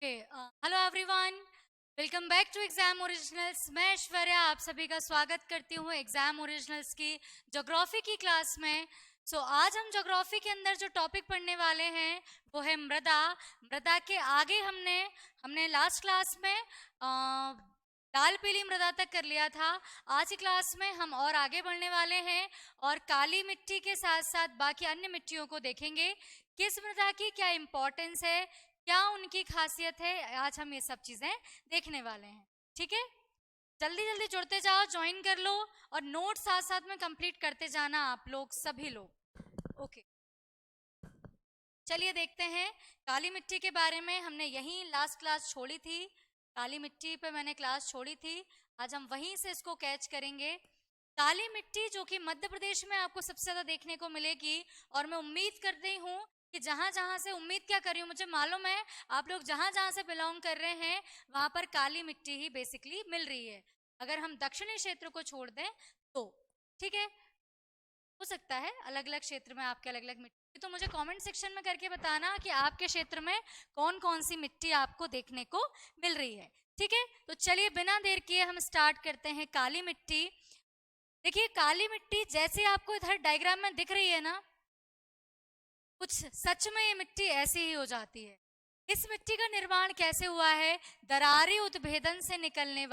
Okay. Hello everyone, welcome back to exam originals. मैं ऐश्वर्या आप सभी का स्वागत करती हूँ एग्जाम ओरिजिनल्स की ज्योग्राफी की क्लास में। आज हम ज्योग्राफी के अंदर जो टॉपिक पढ़ने वाले हैं वो है मृदा। मृदा के आगे हमने हमने लास्ट क्लास में लाल पीली मृदा तक कर लिया था। आज की क्लास में हम और आगे बढ़ने वाले हैं और काली मिट्टी के साथ साथ बाकी अन्य मिट्टियों को देखेंगे। किस मृदा की क्या इंपॉर्टेंस है, क्या उनकी खासियत है, आज हम ये सब चीजें देखने वाले हैं। ठीक है, जल्दी जल्दी जुड़ते जाओ, ज्वाइन कर लो और नोट साथ साथ में कंप्लीट करते जाना आप लोग सभी लोग। ओके, चलिए देखते हैं काली मिट्टी के बारे में। हमने यही लास्ट क्लास छोड़ी थी, काली मिट्टी पे मैंने क्लास छोड़ी थी। आज हम वहीं से इसको कैच करेंगे। काली मिट्टी जो कि मध्य प्रदेश में आपको सबसे ज्यादा देखने को मिलेगी, और मैं उम्मीद करती हूँ कि जहां जहां से, उम्मीद क्या कर रही हूँ, मुझे मालूम है आप लोग जहां जहां से बिलोंग कर रहे हैं वहां पर काली मिट्टी ही बेसिकली मिल रही है। अगर हम दक्षिणी क्षेत्र को छोड़ दें तो ठीक है, हो सकता है अलग अलग क्षेत्र में आपके अलग अलग मिट्टी, तो मुझे कमेंट सेक्शन में करके बताना कि आपके क्षेत्र में कौन कौन सी मिट्टी आपको देखने को मिल रही है। ठीक है, तो चलिए बिना देर किए हम स्टार्ट करते हैं। काली मिट्टी, देखिए काली मिट्टी जैसे आपको इधर डायग्राम में दिख रही है ना, कुछ सच में ये मिट्टी ऐसी ही हो जाती है। इस मिट्टी का निर्माण कैसे हुआ है? दरारी उद्भेदन से निकलने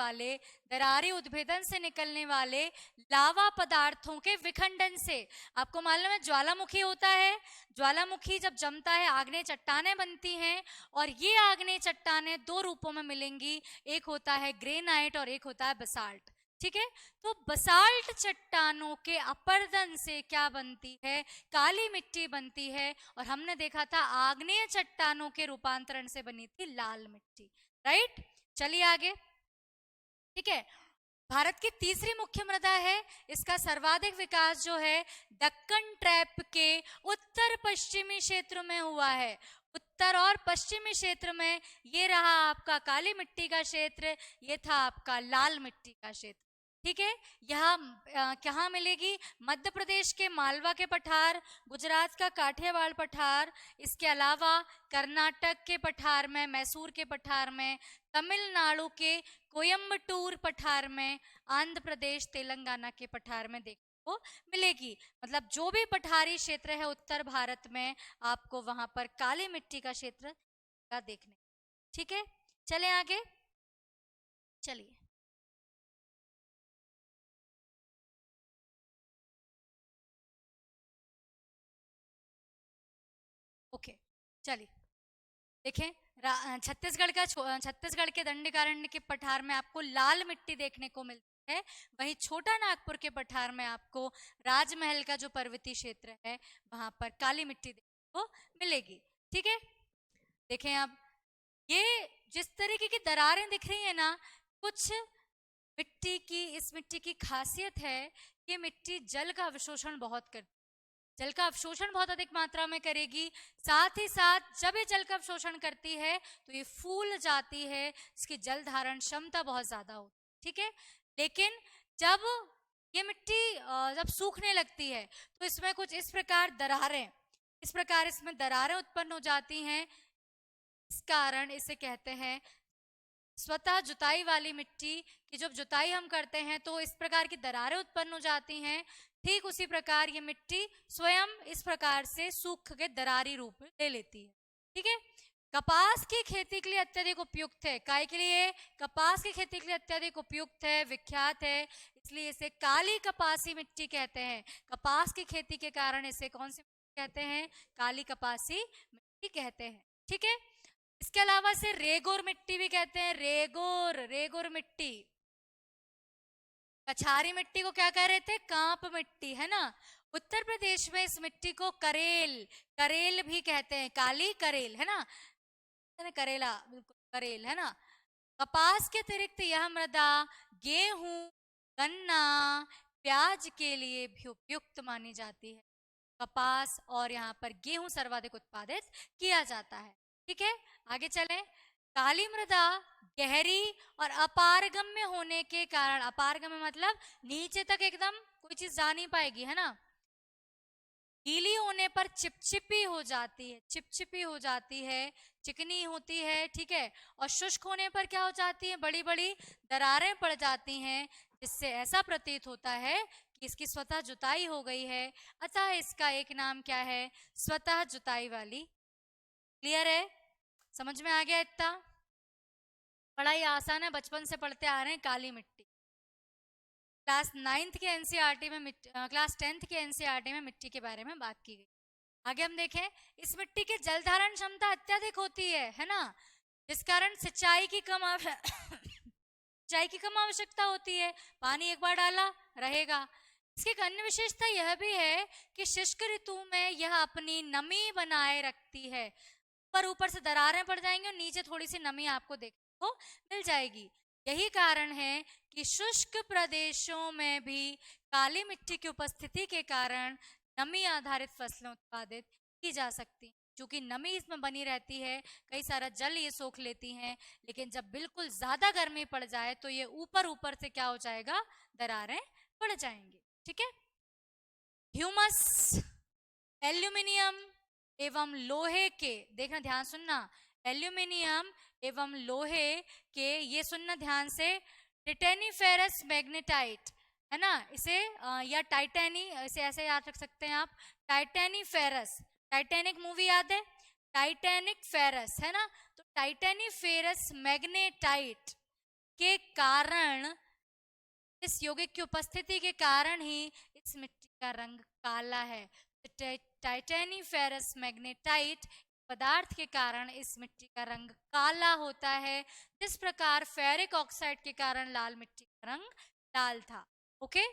वाले लावा पदार्थों के विखंडन से। आपको मालूम है ज्वालामुखी होता है, ज्वालामुखी जब जमता है आग्नेय चट्टानें बनती हैं, और ये आग्नेय चट्टानें दो रूपों में मिलेंगी, एक होता है ग्रेनाइट और एक होता है बसाल्ट। ठीक है, तो बसाल्ट चट्टानों के अपर्दन से क्या बनती है? काली मिट्टी बनती है। और हमने देखा था आग्नेय चट्टानों के रूपांतरण से बनी थी लाल मिट्टी। राइट, चलिए आगे। ठीक है, भारत की तीसरी मुख्य मृदा है। इसका सर्वाधिक विकास जो है दक्कन ट्रैप के उत्तर पश्चिमी क्षेत्र में हुआ है। उत्तर और पश्चिमी क्षेत्र में ये रहा आपका काली मिट्टी का क्षेत्र, ये था आपका लाल मिट्टी का क्षेत्र। ठीक है, यहाँ कहाँ मिलेगी? मध्य प्रदेश के मालवा के पठार, गुजरात का काठियावाड़ पठार, इसके अलावा कर्नाटक के पठार में, मैसूर के पठार में, तमिलनाडु के कोयम्बटूर पठार में, आंध्र प्रदेश तेलंगाना के पठार में देखने को मिलेगी। मतलब जो भी पठारी क्षेत्र है उत्तर भारत में, आपको वहां पर काली मिट्टी का क्षेत्र का देखने। ठीक है, चले आगे। चलिए, ओके, चलिए देखें। छत्तीसगढ़ के दंडकारण्य के पठार में आपको लाल मिट्टी देखने को मिलती है। वहीं छोटा नागपुर के पठार में आपको राजमहल का जो पर्वतीय क्षेत्र है वहां पर काली मिट्टी देखने को मिलेगी। ठीक है, देखें अब ये जिस तरीके की दरारें दिख रही है ना, कुछ इस मिट्टी की खासियत है कि मिट्टी जल का अवशोषण बहुत करती है। जल का अवशोषण बहुत अधिक मात्रा में करेगी। साथ ही साथ जब ये जल का अवशोषण करती है तो ये फूल जाती है, इसकी जल धारण क्षमता बहुत ज्यादा होती है। ठीक है, लेकिन जब ये मिट्टी जब सूखने लगती है तो इसमें कुछ इस प्रकार इसमें दरारें उत्पन्न हो जाती हैं। इस कारण इसे कहते हैं स्वतः जुताई वाली मिट्टी, कि जब जुताई हम करते हैं तो इस प्रकार की दरारें उत्पन्न हो जाती हैं। ठीक उसी प्रकार ये मिट्टी स्वयं इस प्रकार से सूख के दरारी रूप ले लेती है। ठीक है, कपास की खेती के लिए अत्यधिक उपयुक्त है। काय के लिए? कपास की खेती के लिए अत्यधिक उपयुक्त है, विख्यात है, इसलिए इसे काली कपासी मिट्टी कहते हैं। कपास की खेती के कारण इसे कौन सी मिट्टी कहते हैं? काली कपासी मिट्टी कहते हैं। ठीक है, इसके अलावा इसे रेगोर मिट्टी भी कहते हैं। रेगोर मिट्टी। कछारी मिट्टी को क्या कह रहे थे? कांप मिट्टी, है ना। उत्तर प्रदेश में इस मिट्टी को करेल भी कहते हैं, काली करेल, है ना, करेला, बिल्कुल करेल, है ना। कपास के अतिरिक्त यह मृदा गेहूं, गन्ना, प्याज के लिए भी उपयुक्त मानी जाती है। कपास और यहाँ पर गेहूं सर्वाधिक उत्पादित किया जाता है। ठीक है, आगे चलें। काली मृदा गहरी और अपारगम्य होने के कारण, अपारगम्य मतलब नीचे तक एकदम कोई चीज जा नहीं पाएगी, है ना, गीली होने पर चिपचिपी हो जाती है, चिपचिपी हो जाती है, चिकनी होती है, ठीक है। और शुष्क होने पर क्या हो जाती है, बड़ी बड़ी दरारें पड़ जाती हैं, जिससे ऐसा प्रतीत होता है कि इसकी स्वतः जुताई हो गई है। अतः इसका एक नाम क्या है, स्वतः जुताई वाली। क्लियर है, समझ में आ गया इतना? बड़ा ही आसान है, बचपन से पढ़ते आ रहे हैं। काली मिट्टी क्लास 9th के एनसीईआरटी में क्लास 10th के एनसीईआरटी में मिट्टी के बारे में बात की गई। आगे हम देखें, इस मिट्टी की जल धारण क्षमता अत्यधिक होती है ना, जिस कारण सिंचाई की कम सिंचाई की कम आवश्यकता होती है। पानी एक बार डाला रहेगा। इसकी एक अन्य विशेषता यह भी है कि शुष्क ऋतु में यह अपनी नमी बनाए रखती है। पर ऊपर से दरारें पड़ जाएंगी और नीचे थोड़ी सी नमी आपको देखने को मिल जाएगी। यही कारण है कि शुष्क प्रदेशों में भी काली मिट्टी की उपस्थिति के कारण नमी आधारित फसलें उत्पादित की जा सकती हैं, क्योंकि नमी इसमें बनी रहती है, कई सारा जल ये सोख लेती हैं। लेकिन जब बिल्कुल ज्यादा गर्मी पड़ जाए तो ये ऊपर ऊपर से क्या हो जाएगा, दरारें पड़ जाएंगी। ठीक है। ह्यूमस एल्यूमिनियम एवं लोहे के, देखना ध्यान सुनना, एल्यूमिनियम एवं लोहे के, ये सुनना ध्यान से, टिटेनीफेरस मैग्नेटाइट है ना, इसे या टाइटेनी, इसे ऐसे याद रख सकते हैं आप, टाइटेनीफेरस। टाइटैनिक मूवी याद है, टाइटैनिक फेरस है ना, तो टाइटेनीफेरस मैग्नेटाइट के कारण, इस यौगिक की उपस्थिति के कारण ही इस मिट्टी का रंग काला है। टाइटेनीफेरस मैग्नेटाइट पदार्थ के कारण इस मिट्टी का रंग काला होता है, जिस प्रकार फेरिक ऑक्साइड के कारण लाल मिट्टी का रंग लाल था। ओके,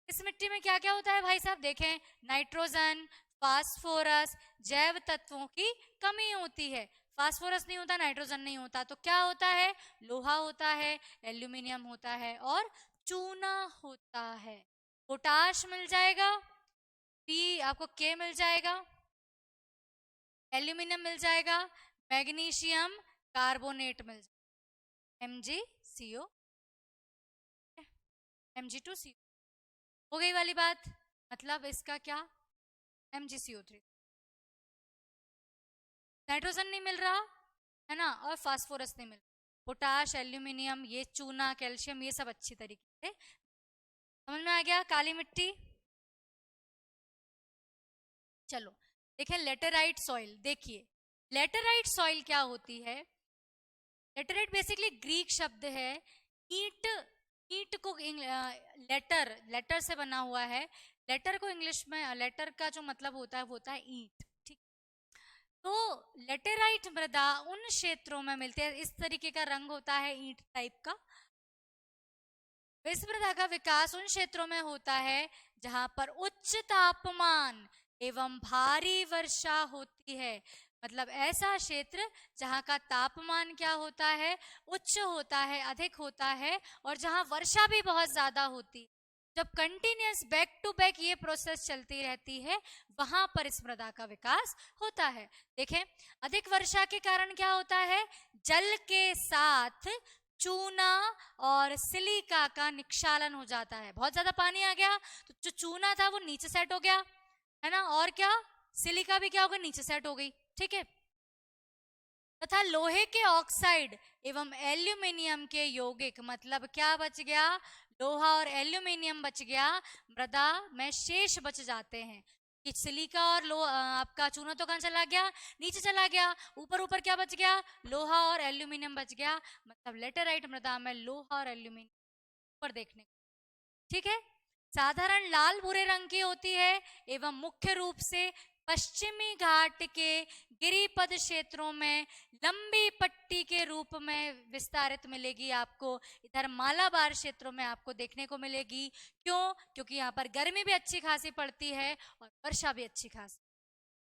इस मिट्टी में क्या क्या होता है भाई साहब, देखें, नाइट्रोजन, फास्फोरस, जैव तत्वों की कमी होती है। फास्फोरस नहीं होता, नाइट्रोजन नहीं होता, तो क्या होता है, लोहा होता है, एल्यूमिनियम होता है और चूना होता है। पोटाश मिल जाएगा, पी आपको के मिल जाएगा, एल्यूमिनियम मिल जाएगा, मैग्नीशियम कार्बोनेट मिल जाएगा, MgCO, Mg2CO हो गई वाली बात। मतलब इसका क्या, MgCO3, नाइट्रोजन नहीं मिल रहा है ना, और फास्फोरस नहीं मिल रहा, पोटाश, एल्यूमिनियम, ये चूना, कैल्शियम, ये सब अच्छी तरीके से समझ में आ गया। काली मिट्टी, चलो देखें लेटेराइट सॉइल। देखिए लेटेराइट सॉइल क्या होती है, लेटेराइट बेसिकली ग्रीक शब्द है, ईंट, ईंट को लेटर, लेटर से बना हुआ है। लेटर को इंग्लिश में, लेटर का जो मतलब होता है वो होता है ईंट, ठीक। तो लेटेराइट मृदा उन क्षेत्रों में मिलती है, इस तरीके का रंग होता है ईंट टाइप का। इस मृदा का विकास उन क्षेत्रों में होता है जहां पर उच्च तापमान एवं भारी वर्षा होती है। मतलब ऐसा क्षेत्र जहां का तापमान क्या होता है, उच्च होता है, अधिक होता है, और जहां वर्षा भी बहुत ज्यादा होती है। जब कंटिन्यूअस बैक टू बैक ये प्रोसेस चलती रहती है, वहां पर इस मृदा का विकास होता है। देखें, अधिक वर्षा के कारण क्या होता है, जल के साथ चूना और सिलिका का निक्षालन हो जाता है। बहुत ज्यादा पानी आ गया तो जो चूना था वो नीचे सेट हो गया है ना, और क्या, सिलिका भी क्या हो गई, नीचे सेट हो गई, ठीक है। तथा लोहे के ऑक्साइड एवं एल्यूमिनियम के यौगिक, मतलब क्या बच गया, लोहा और एल्यूमिनियम बच गया, मृदा में शेष बच जाते हैं। कि सिलिका और आपका चूना तो कहां चला गया, नीचे चला गया, ऊपर ऊपर क्या बच गया, लोहा और एल्यूमिनियम बच गया। मतलब लेटेराइट मृदा में लोहा और एल्यूमिनियम ऊपर देखने को, ठीक है। साधारण लाल भूरे रंग की होती है एवं मुख्य रूप से पश्चिमी घाट के गिरिपद क्षेत्रों में लंबी पट्टी के रूप में विस्तारित मिलेगी आपको। इधर मालाबार क्षेत्रों में आपको देखने को मिलेगी। क्यों, क्योंकि यहाँ पर गर्मी भी अच्छी खासी पड़ती है और वर्षा भी अच्छी खासी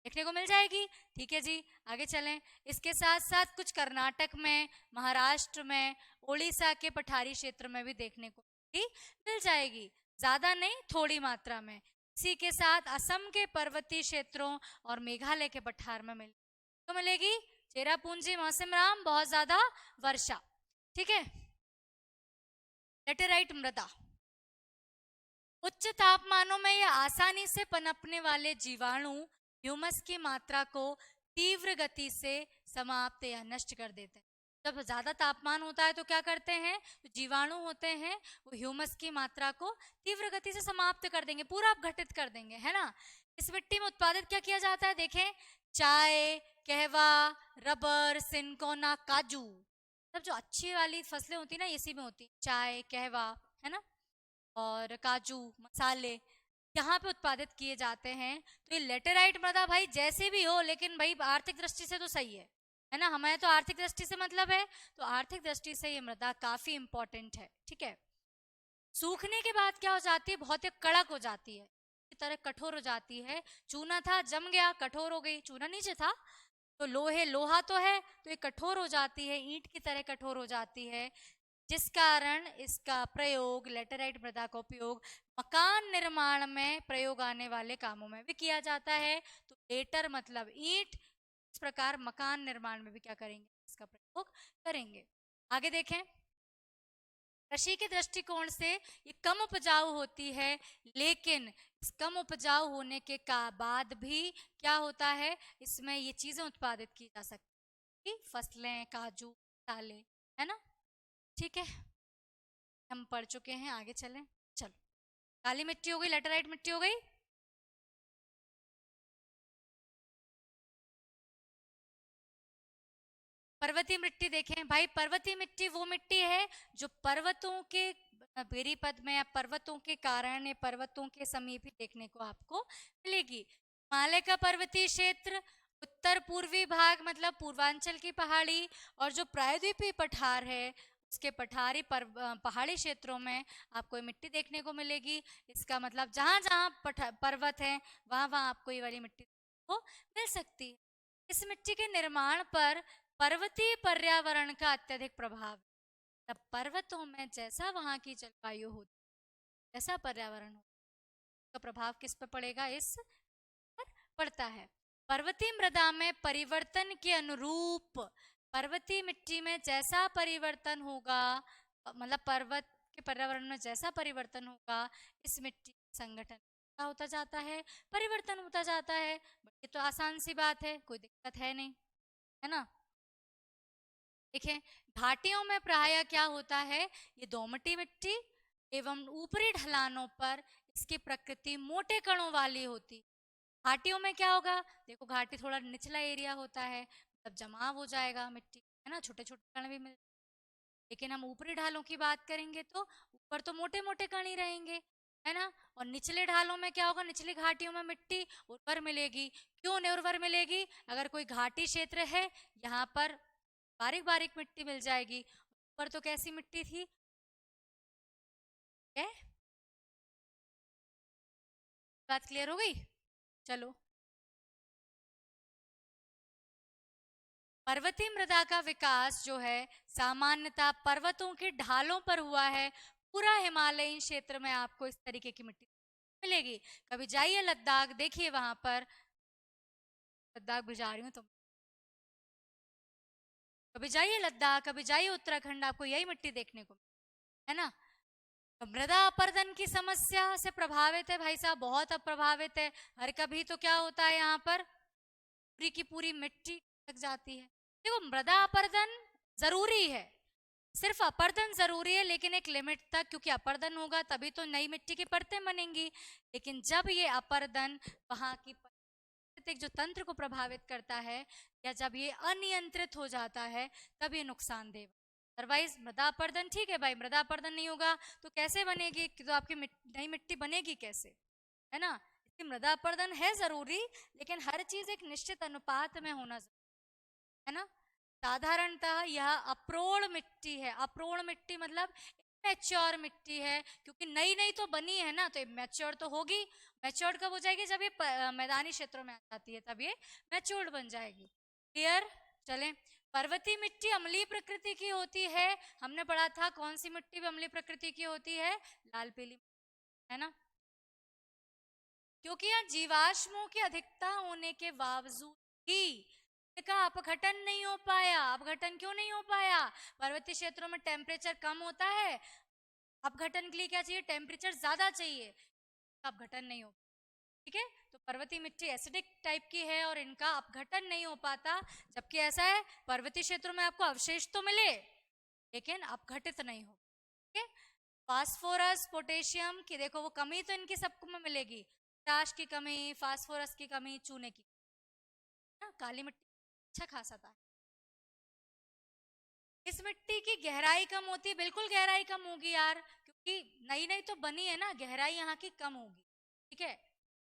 देखने को मिल जाएगी। ठीक है जी, आगे चलें। इसके साथ साथ कुछ कर्नाटक में, महाराष्ट्र में, उड़ीसा के पठारी क्षेत्र में भी देखने को मिल जाएगी, ज्यादा नहीं, थोड़ी मात्रा में। इसी के साथ असम के पर्वतीय क्षेत्रों और मेघालय के पठार में तो मिलेगी चेरापूंजी, मौसिनराम, बहुत ज्यादा वर्षा, ठीक है। लेटेराइट मृदा, उच्च तापमानों में ये आसानी से पनपने वाले जीवाणु ह्यूमस की मात्रा को तीव्र गति से समाप्त या नष्ट कर देते हैं। जब ज्यादा तापमान होता है तो क्या करते हैं, तो जीवाणु होते हैं वो ह्यूमस की मात्रा को तीव्र गति से समाप्त कर देंगे, पूरा अपघटित कर देंगे, है ना। इस मिट्टी में उत्पादित क्या किया जाता है, देखें, चाय, कहवा, रबर, सिनकोना, काजू, मतलब जो अच्छी वाली फसलें होती है ना इसी में होती है, चाय, कहवा, है ना, और काजू, मसाले यहाँ पे उत्पादित किए जाते हैं। तो ये लेटेराइट मृदा भाई जैसे भी हो, लेकिन भाई आर्थिक दृष्टि से तो सही है ना, हमें तो आर्थिक दृष्टि से मतलब है, तो आर्थिक दृष्टि से ये मृदा काफी इंपॉर्टेंट है, ठीक है। सूखने के बाद क्या हो जाती है, बहुत ही कड़क हो जाती है, की तरह कठोर हो जाती है। चूना था जम गया, कठोर हो गई, चूना नीचे था तो लोहे, लोहा तो है तो ये कठोर हो जाती है, ईंट की तरह कठोर हो जाती है, जिस कारण इसका प्रयोग, लेटेराइट मृदा का उपयोग मकान निर्माण में प्रयोग आने वाले कामों में भी किया जाता है। तो लेटर मतलब ईंट, इस प्रकार मकान निर्माण में भी क्या करेंगे, इसका प्रयोग करेंगे। आगे देखें, कृषि के दृष्टिकोण से ये कम उपजाऊ होती है, लेकिन इस कम उपजाऊ होने के बाद भी क्या होता है, इसमें ये चीजें उत्पादित की जा सकती हैं, फसलें, काजू, मसाले, है ना, ठीक है। हम पढ़ चुके हैं, आगे चलें, चलो। काली मिट्टी हो गई, लेटराइट मिट्टी हो गई। पर्वतीय मिट्टी देखें भाई, पर्वतीय मिट्टी वो मिट्टी है जो पर्वतों के गिरिपद में या पर्वतों के कारण या पर्वतों के समीप ही देखने को आपको मिलेगी। हिमालय का पर्वतीय क्षेत्र, उत्तर पूर्वी भाग मतलब पूर्वांचल की पहाड़ी, और जो प्रायद्वीपीय पठार है उसके पठारी पहाड़ी क्षेत्रों में आपको ये मिट्टी देखने को मिलेगी। इसका मतलब जहां जहां पर्वत है वहां वहां आपको ये वाली मिट्टी को मिल सकती है। इस मिट्टी के निर्माण पर पर्वतीय पर्यावरण का अत्यधिक प्रभाव, तब पर्वतों में जैसा वहां की जलवायु होती, जैसा पर्यावरण हो, का प्रभाव किस पर पड़ेगा, इस पर पड़ता है। पर्वतीय मृदा में परिवर्तन के अनुरूप, पर्वतीय मिट्टी में जैसा परिवर्तन होगा, मतलब पर्वत के पर्यावरण में जैसा परिवर्तन होगा, इस मिट्टी संगठन क्या होता जाता है, परिवर्तन होता जाता है। ये तो आसान सी बात है, कोई दिक्कत है नहीं, है ना। देखें, घाटियों में प्रायः क्या होता है, ये दोमटी मिट्टी एवं ऊपरी ढलानों पर इसकी प्रकृति मोटे कणों वाली होती। घाटियों में क्या होगा, देखो घाटी थोड़ा निचला एरिया होता है, मतलब जमाव हो जाएगा मिट्टी, है ना, छोटे छोटे कण भी मिल। लेकिन हम ऊपरी ढालों की बात करेंगे तो ऊपर तो मोटे मोटे कण ही रहेंगे, है ना। और निचले ढालों में क्या होगा, निचली घाटियों में मिट्टी उर्वर मिलेगी। क्यों निर्वर मिलेगी, अगर कोई घाटी क्षेत्र है यहाँ पर बारीक बारीक मिट्टी मिल जाएगी, ऊपर तो कैसी मिट्टी थी, है? बात क्लियर हो गई, चलो। पर्वतीय मृदा का विकास जो है सामान्यतः पर्वतों के ढालों पर हुआ है। पूरा हिमालयन क्षेत्र में आपको इस तरीके की मिट्टी मिलेगी। कभी जाइए लद्दाख, देखिए वहां पर, लद्दाख भी जा रही हूँ तो, कभी जाइए लद्दाख, कभी जाइए उत्तराखंड, आपको यही मिट्टी देखने को, है ना। तो मृदा अपरदन की समस्या से प्रभावित है भाई साहब, बहुत अब प्रभावित है। हर कभी तो क्या होता है यहाँ पर, पूरी की पूरी मिट्टी लग जाती है। देखो मृदा अपरदन जरूरी है, सिर्फ अपरदन जरूरी है लेकिन एक लिमिट तक, क्योंकि अपरदन होगा तभी तो नई मिट्टी की परतें बनेंगी। लेकिन जब ये अपरदन वहां की प्राकृतिक जो तंत्र को प्रभावित करता है, या जब ये अनियंत्रित हो जाता है, तब ये नुकसानदेह। अदरवाइज मृदा अपरदन ठीक है भाई, मृदा अपरदन नहीं होगा तो कैसे बनेगी, तो आपकी नई मिट्टी बनेगी कैसे, है ना। इसलिए मृदा अपरदन है जरूरी, लेकिन हर चीज एक निश्चित अनुपात में होना जरूरी, है ना। साधारणतः यह अप्रोड़ मिट्टी है, अप्रोड़ मिट्टी मतलब मैच्योर मिट्टी है, क्योंकि नई नई तो बनी है ना, तो मैच्योर तो होगी। मैच्योर कब हो जाएगी, जब ये मैदानी क्षेत्रों में आ जाती है तब ये मैच्योर्ड बन जाएगी। क्लियर, चलें। पर्वतीय मिट्टी अम्लीय प्रकृति की होती है, हमने पढ़ा था कौन सी मिट्टी भी अम्लीय प्रकृति की होती है, लाल पीली, है ना। क्योंकि यहाँ जीवाश्मों की अधिकता होने के बावजूद ही का अपघटन नहीं हो पाया। अपघटन क्यों नहीं हो पाया, पर्वतीय क्षेत्रों में टेम्परेचर कम होता है, अपघटन के लिए क्या चाहिए, टेम्परेचर ज्यादा चाहिए। अपघटन नहीं हो, ठीक है। तो पर्वतीय मिट्टी एसिडिक टाइप की है और इनका अपघटन नहीं हो पाता, जबकि ऐसा है पर्वतीय क्षेत्रों में आपको अवशेष तो मिले लेकिन अपघटित नहीं हो, ठीक है। फास्फोरस पोटेशियम की देखो वो कमी तो इनकी सबको में मिलेगी, पोटाश की कमी, फास्फोरस की कमी, चूने की ना, काली मिट्टी अच्छा खासा था। इस मिट्टी की गहराई कम होती है, बिल्कुल गहराई कम होगी यार, क्योंकि नई नई तो बनी है ना, गहराई यहाँ की कम होगी, ठीक है।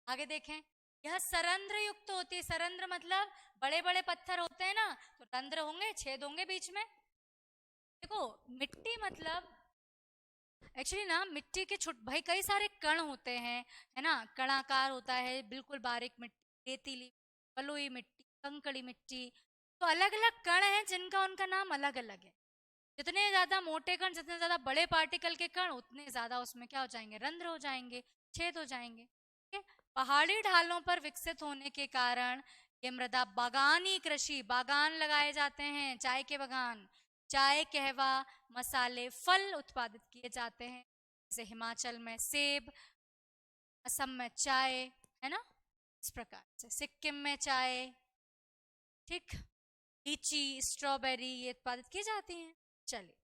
आगे देखें, यह सरंध्र युक्त होती है, सरंध्र मतलब बड़े बड़े पत्थर होते हैं ना, तो रंध्र होंगे, छेद होंगे बीच में। देखो मिट्टी मतलब एक्चुअली ना मिट्टी के छोटे भाई कई सारे कण होते हैं, है ना, कणाकार होता है, बिल्कुल बारीक मिट्टी, रेतीली, बलुई मिट्टी, कंकड़ी मिट्टी, तो अलग अलग कण हैं जिनका उनका नाम अलग अलग है। जितने ज्यादा मोटे कण, जितने ज्यादा बड़े पार्टिकल के कण, उतने ज्यादा उसमें क्या हो जाएंगे, रंध्र हो जाएंगे, छेद हो जाएंगे, ठीक है। पहाड़ी ढालों पर विकसित होने के कारण ये मृदा बागानी कृषि, बागान लगाए जाते हैं, चाय के बागान, चाय, कहवा, मसाले, फल उत्पादित किए जाते हैं, जैसे हिमाचल में सेब, असम में चाय, है ना, इस प्रकार से सिक्किम में चाय, ठीक, लीची, स्ट्रॉबेरी ये उत्पादित की जाती हैं। चलिए,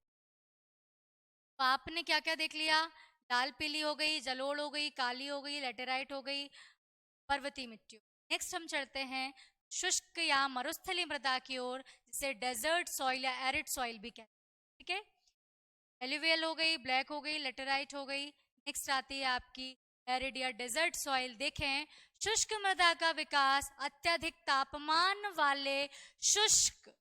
तो आपने क्या क्या देख लिया, लाल पीली हो गई, जलोढ़ हो गई, काली हो गई, लेटेराइट हो गई, पर्वतीय मिट्टी। नेक्स्ट हम चलते हैं शुष्क या मरुस्थलीय मृदा की ओर, जिसे डेजर्ट सॉइल या एरिड सॉइल भी कहते हैं, ठीक है। एलुवियल हो गई, ब्लैक हो गई, लेटेराइट हो गई। नेक्स्ट आती है आपकी एरिड या डेजर्ट सॉइल। देखें, शुष्क मृदा का विकास अत्यधिक तापमान वाले शुष्क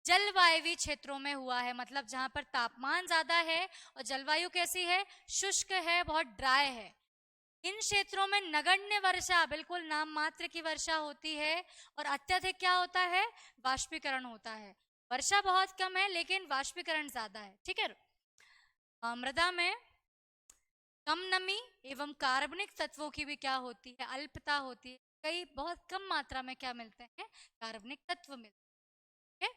जलवायु क्षेत्रों में हुआ है, मतलब जहां पर तापमान ज्यादा है और जलवायु कैसी है, शुष्क है, बहुत ड्राई है। इन क्षेत्रों में नगण्य वर्षा, बिल्कुल नाम मात्र की वर्षा होती है, और अत्यधिक क्या होता है, वाष्पीकरण होता है। वर्षा बहुत कम है लेकिन वाष्पीकरण ज्यादा है, ठीक है। मृदा में कम नमी एवं कार्बनिक तत्वों की भी क्या होती है, अल्पता होती है, कई बहुत कम मात्रा में क्या मिलते हैं, कार्बनिक तत्व मिलते हैं।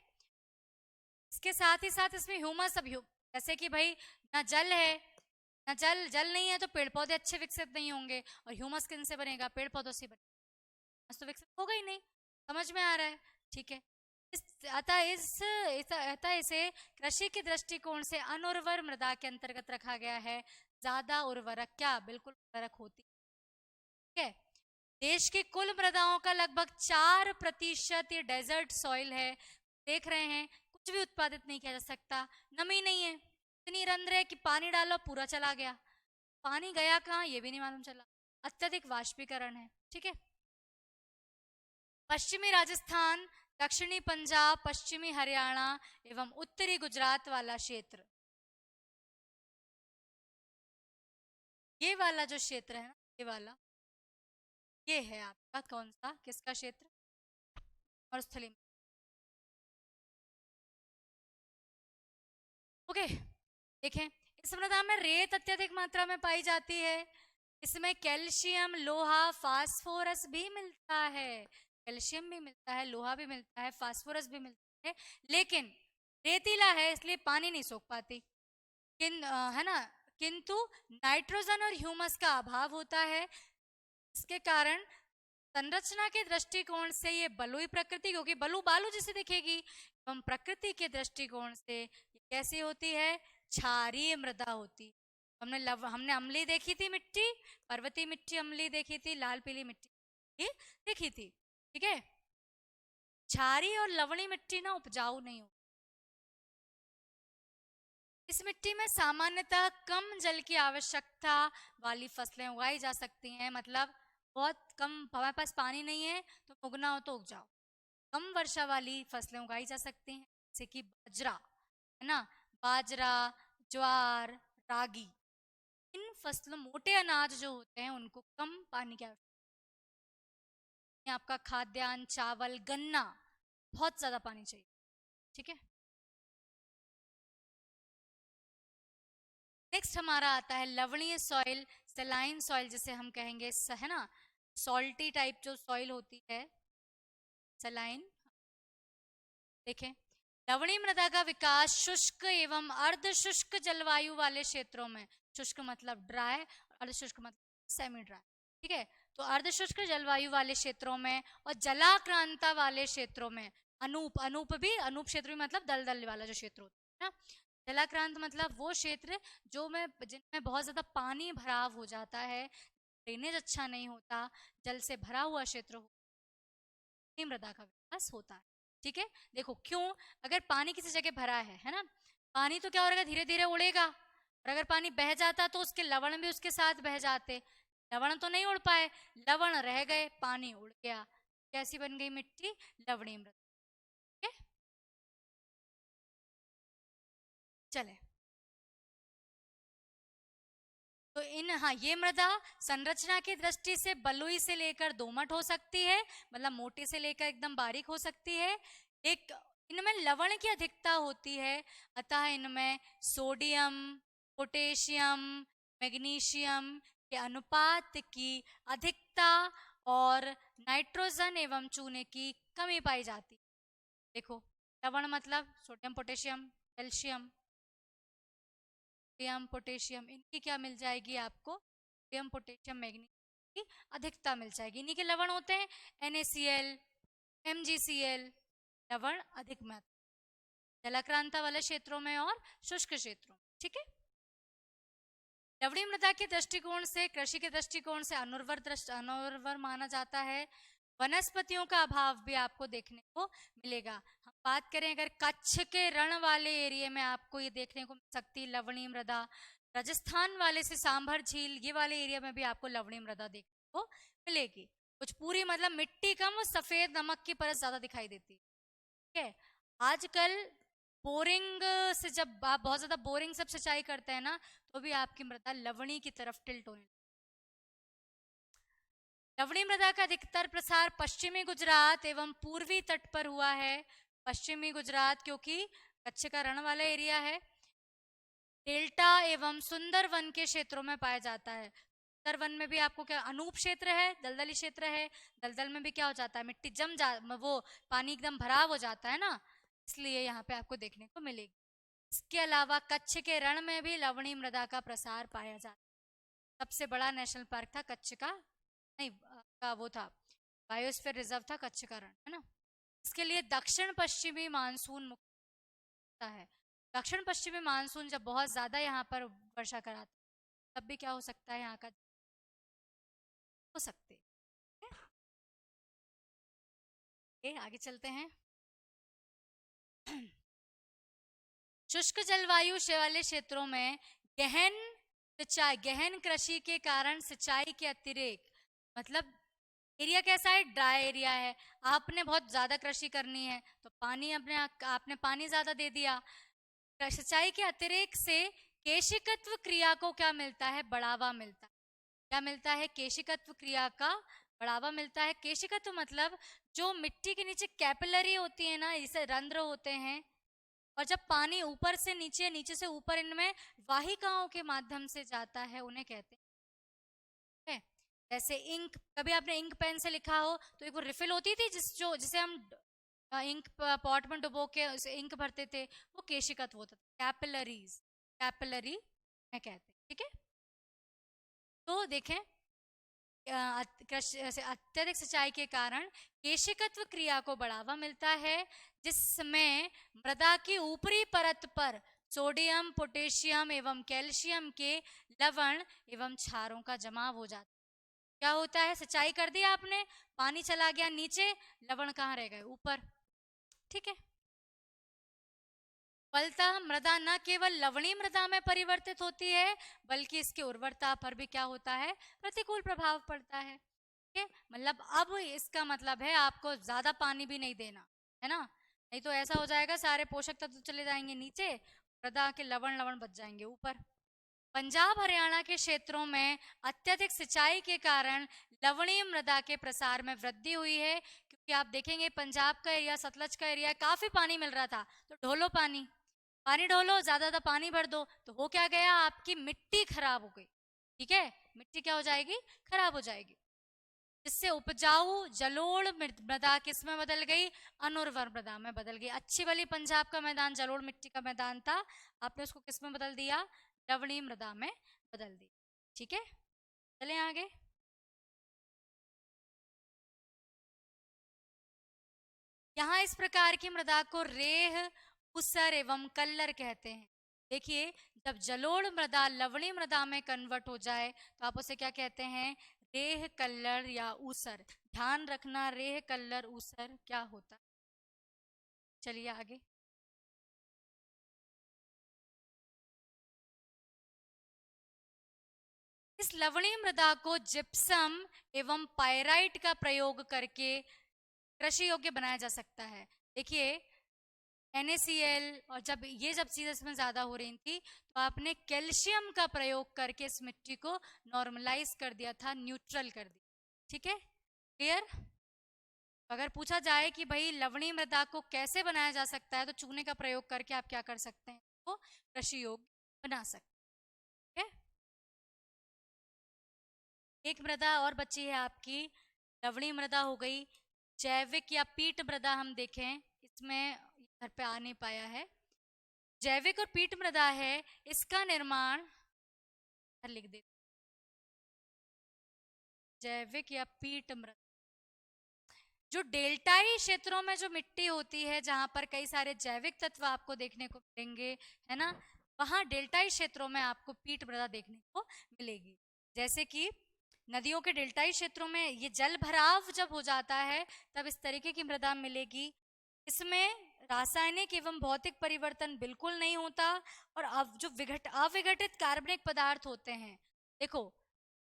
इसके साथ ही साथ इसमें ह्यूमस, अब जैसे कि भाई ना जल है, ना जल नहीं है तो पेड़ पौधे अच्छे विकसित नहीं होंगे, और ह्यूमस किन से बनेगा, पेड़ पौधों से बनेगा, तो विकसित होगा ही नहीं, समझ में आ रहा है, ठीक है। अतः इसे कृषि के दृष्टिकोण से अनुर्वर मृदा के अंतर्गत रखा गया है। ज्यादा उर्वरक क्या, बिल्कुल उर्वरक होती, ठीक है। देश की कुल मृदाओं का लगभग 4% ये डेजर्ट सॉइल है। देख रहे हैं कुछ भी उत्पादित नहीं किया जा सकता, नमी नहीं है, इतनी रंध्र है कि पानी डालो पूरा चला गया, पानी गया कहाँ ये भी नहीं मालूम चला, अत्यधिक वाष्पीकरण है, ठीक है। पश्चिमी राजस्थान, दक्षिणी पंजाब, पश्चिमी हरियाणा एवं उत्तरी गुजरात वाला क्षेत्र, ये वाला जो क्षेत्र है ना, ये वाला, ये है आपका कौन सा, किसका क्षेत्र, मरुस्थलीय। ओके, देखें, इस मृदा में रेत अत्यधिक मात्रा में पाई जाती है, इसमें कैल्शियम, लोहा, फास्फोरस भी मिलता है, कैल्शियम भी मिलता है, लोहा भी मिलता है, फास्फोरस भी मिलता है, लेकिन रेतीला है इसलिए पानी नहीं सोख पाती, है ना, किंतु नाइट्रोजन और ह्यूमस का अभाव होता है। इसके कारण संरचना के दृष्टिकोण से ये बलुई प्रकृति, क्योंकि बलू बालू जिसे दिखेगी, एवं प्रकृति के दृष्टिकोण से ये कैसी होती है, क्षारीय मृदा होती। हमने अम्लीय देखी थी मिट्टी, पर्वतीय मिट्टी अम्लीय देखी थी, लाल पीली मिट्टी देखी थी, ठीक है। क्षारीय और लवणीय मिट्टी ना उपजाऊ नहीं होती। इस मिट्टी में सामान्यतः कम जल की आवश्यकता वाली फसलें उगाई जा सकती हैं, मतलब बहुत कम, हमारे पास पानी नहीं है तो उगना हो तो उग जाओ, कम वर्षा वाली फसलें उगाई जा सकती हैं, जैसे कि बाजरा, है ना, बाजरा, ज्वार, रागी, इन फसलों, मोटे अनाज जो होते हैं उनको कम पानी की आवश्यकता है। आपका खाद्यान्न, चावल, गन्ना, बहुत ज्यादा पानी चाहिए, ठीक है। नेक्स्ट हमारा आता है लवणीय सॉइल, सेलाइन सॉइल जिसे हम कहेंगे, है ना, सॉल्टी टाइप जो सॉइल होती है, सेलाइन। देखें, लवणीय मृदा का विकास शुष्क एवं अर्ध शुष्क जलवायु वाले क्षेत्रों में, शुष्क मतलब ड्राई, अर्ध शुष्क मतलब सेमी ड्राई, ठीक है। तो अर्धशुष्क जलवायु वाले क्षेत्रों में और जलाक्रांता वाले क्षेत्रों में, अनूप क्षेत्र भी मतलब दलदल वाला जो क्षेत्र होता है ना। जलाक्रांत मतलब वो क्षेत्र जो में जिनमें बहुत ज्यादा पानी भराव हो जाता है, ड्रेनेज अच्छा नहीं होता, जल से भरा हुआ क्षेत्र हो, मृदा का विकास होता है। ठीक है। देखो क्यों, अगर पानी किसी जगह भरा है ना, पानी तो क्या हो रहा है, धीरे धीरे उड़ेगा, और अगर पानी बह जाता तो उसके लवण भी उसके साथ बह जाते। लवण तो नहीं उड़ पाए, लवण रह गए, पानी उड़ गया, कैसी बन गई मिट्टी, लवणीय मृदा। ठीक है, चले। तो इन, हाँ, ये मृदा संरचना की दृष्टि से बलुई से लेकर दोमट हो सकती है, मतलब मोटी से लेकर एकदम बारीक हो सकती है। एक, इनमें लवण की अधिकता होती है, अतः इनमें सोडियम, पोटेशियम, मैग्नीशियम के अनुपात की अधिकता और नाइट्रोजन एवं चूने की कमी पाई जाती है। देखो, लवण मतलब sodium, potassium, calcium, sodium, potassium, इनकी क्या मिल जाएगी आपको, सोडियम, पोटेशियम, मैग्नीशियम की अधिकता मिल जाएगी। इन्हीं के लवण होते हैं NaCl, MgCl, लवण अधिक मात्रा जलाक्रांता वाले क्षेत्रों में और शुष्क क्षेत्रों में। ठीक है। लवणीय मृदा के दृष्टिकोण से, कृषि के दृष्टिकोण से अनुर्वर माना जाता है। वनस्पतियों का अभाव भी आपको देखने को मिलेगा। हम बात करें अगर कच्छ के रण वाले एरिया में, आपको ये देखने को मिल सकती है लवणीय मृदा। राजस्थान वाले से सांभर झील, ये वाले एरिया में भी आपको लवणीय मृदा देखने को मिलेगी। कुछ पूरी मतलब मिट्टी कम और सफेद नमक की परत ज्यादा दिखाई देती है। ठीक है। आजकल बोरिंग से, जब आप बहुत ज्यादा बोरिंग से सिंचाई करते हैं ना, तो भी आपकी मृदा लवणी की तरफ टिल्ट होने लगती है। लवणी मृदा का अधिकतर प्रसार पश्चिमी गुजरात एवं पूर्वी तट पर हुआ है। पश्चिमी गुजरात क्योंकि कच्छ का रण वाला एरिया है। डेल्टा एवं सुंदरवन के क्षेत्रों में पाया जाता है। सुंदरवन में भी आपको क्या, अनूप क्षेत्र है, दलदली क्षेत्र है। दलदल में भी क्या हो जाता है, मिट्टी वो पानी एकदम भराव हो जाता है ना, इसलिए यहाँ पे आपको देखने को मिलेगी। इसके अलावा कच्छ के रण में भी लवणी मृदा का प्रसार पाया जाता है। सबसे बड़ा नेशनल पार्क था कच्छ का, नहीं का वो था, बायोस्फीयर रिजर्व था कच्छ का रण, है ना। इसके लिए दक्षिण पश्चिमी मानसून मुख्य है। दक्षिण पश्चिमी मानसून जब बहुत ज्यादा यहाँ पर वर्षा कराता है, तब भी क्या हो सकता है, यहाँ का हो सकते हैं। आगे चलते हैं। शुष्क जलवायु वाले क्षेत्रों में गहन सिंचाई, गहन कृषि के कारण सिंचाई के अतिरिक्त, मतलब एरिया कैसा है, ड्राई एरिया है, आपने बहुत ज्यादा कृषि करनी है तो पानी आपने पानी ज्यादा दे दिया। सिंचाई के अतिरिक्त से केशिकत्व क्रिया को क्या मिलता है, बढ़ावा मिलता है। क्या मिलता है, केशिकत्व क्रिया का बढ़ावा मिलता है। केशिकत्व मतलब जो मिट्टी के नीचे कैपिलरी होती है ना, इसे रंध्र होते हैं, और जब पानी ऊपर से नीचे, नीचे से ऊपर इनमें वाहिकाओं के माध्यम से जाता है, उन्हें कहते हैं। जैसे इंक, कभी आपने इंक पेन से लिखा हो तो एक वो रिफिल होती थी जिसे हम इंक पॉट में डुबो के उसे इंक भरते थे, वो केशिकत्व होता था, कैपिलरीज, कैपिलरी में कहते हैं। ठीक है। तो देखें, अत्यधिक सिंचाई के कारण केशिकत्व क्रिया को बढ़ावा मिलता है, जिसमें मृदा की ऊपरी परत पर सोडियम, पोटेशियम एवं कैल्शियम के लवण एवं क्षारों का जमाव हो जाता है। क्या होता है, सिंचाई कर दी आपने, पानी चला गया नीचे, लवण कहाँ रह गए, ऊपर। ठीक है। फलतः मृदा न केवल लवणीय मृदा में परिवर्तित होती है, बल्कि इसकी उर्वरता पर भी क्या होता है, प्रतिकूल प्रभाव पड़ता है। ठीक है। मतलब अब इसका मतलब है आपको ज्यादा पानी भी नहीं देना है ना, नहीं तो ऐसा हो जाएगा सारे पोषक तत्व चले जाएंगे नीचे, मृदा के लवण लवण बच जाएंगे ऊपर। पंजाब हरियाणा के क्षेत्रों में अत्यधिक सिंचाई के कारण लवणीय मृदा के प्रसार में वृद्धि हुई है, क्योंकि आप देखेंगे पंजाब का एरिया, सतलज का एरिया, काफी पानी मिल रहा था, तो ढोलो पानी, पानी ढोलो, ज्यादा पानी भर दो, तो हो क्या गया, आपकी मिट्टी खराब हो गई। ठीक है, मिट्टी क्या हो जाएगी, खराब हो जाएगी, जिससे उपजाऊ जलोढ़ मृदा किस में बदल गई, अनुर्वर मृदा में बदल गई। अच्छी वाली पंजाब का मैदान जलोढ़ मिट्टी का मैदान था, आपने उसको किस में बदल दिया, लवणीय मृदा में बदल दिया। ठीक है, चलें आगे। यहाँ इस प्रकार की मृदा को रेह, ऊसर एवं कल्लर कहते हैं। देखिए, जब जलोढ़ मृदा लवणी मृदा में कन्वर्ट हो जाए तो आप उसे क्या कहते हैं? रेह, कल्लर या ऊसर। ध्यान रखना, रेह, कल्लर, ऊसर क्या होता है। चलिए आगे। इस लवणीय मृदा को जिप्सम एवं पायराइट का प्रयोग करके कृषि योग्य बनाया जा सकता है। देखिए, NaCl और जब चीजें इसमें ज्यादा हो रही थी तो आपने कैल्शियम का प्रयोग करके इस मिट्टी को नॉर्मलाइज कर दिया था, न्यूट्रल कर दिया। ठीक है, क्लियर। अगर पूछा जाए कि भाई लवणीय मृदा को कैसे बनाया जा सकता है तो चूने का प्रयोग करके आप क्या कर सकते हैं, तो कृषि योग्य बना सकते हैं। एक मृदा और बची है आपकी, लवणीय मृदा हो गई। जैविक या पीट मृदा हम देखें, इसमें घर पे आ नहीं पाया है। जैविक और पीट मृदा है, इसका निर्माण लिख दे, जैविक या पीट मृदा। जो डेल्टाई क्षेत्रों में जो मिट्टी होती है जहां पर कई सारे जैविक तत्व आपको देखने को मिलेंगे, है ना, वहां डेल्टाई क्षेत्रों में आपको पीट मृदा देखने को मिलेगी। जैसे कि नदियों के डेल्टाई क्षेत्रों में ये जल भराव जब हो जाता है तब इस तरीके की मृदा मिलेगी। इसमें रासायनिक एवं भौतिक परिवर्तन बिल्कुल नहीं होता और अब जो अविघटित कार्बनिक पदार्थ होते हैं, देखो,